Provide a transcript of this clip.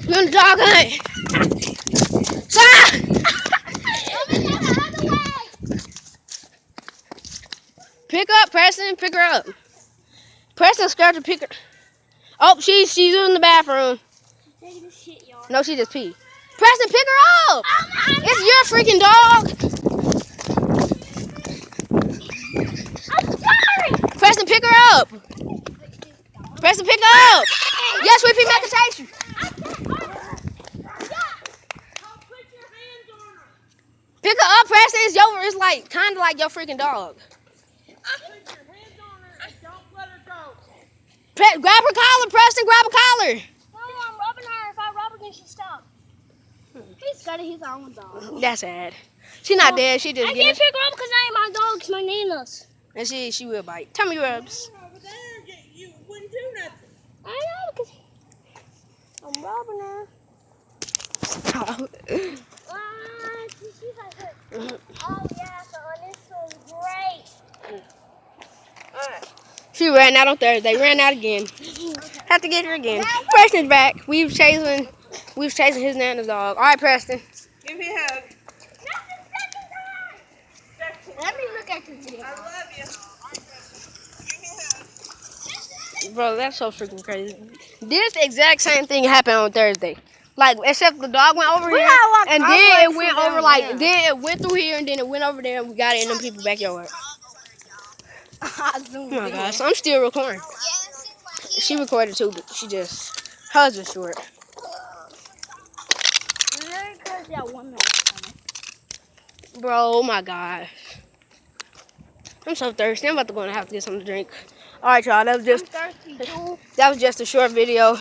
We're on the dog hunt. Stop! Pick up, Preston. Pick her up. Preston's scared to pick her. Oh, she's in the bathroom. Taking a shit, y'all. No, she just peed. Preston, pick her up. It's your freaking dog. I'm sorry. Preston, pick her up. Preston, pick her up. Yes, Sweet Pea Mac can chase you. Pick her up, Preston. It's like kind of like your freaking dog. Grab her collar, Preston. Grab her collar. No, I'm rubbing her. If I rub her, then she stop. He's got his own dog. That's sad. She's not dead. She just I getting can't pick her up because that ain't my dog. It's my Nana's. And she will bite. Tummy rubs. You wouldn't do nothing. I know because I'm rubbing her. She's like this. Oh yeah, son, this was great. She ran out on Thursday. Ran out again. Have to get her again. Preston's back. We've chasing his Nana's dog. All right, Preston. Give me a hug. Let me look at this video. I love you. Give me a hug. Bro, that's so freaking crazy. This exact same thing happened on Thursday. Like, except the dog went over here, and then it went over then it went through here, and then it went over there, and we got it in them people's backyard. Oh my gosh, I'm still recording. She recorded too, but hers was short. Bro, oh my gosh. I'm so thirsty. I'm about to go in the house to get something to drink. All right, y'all. That was just a short video.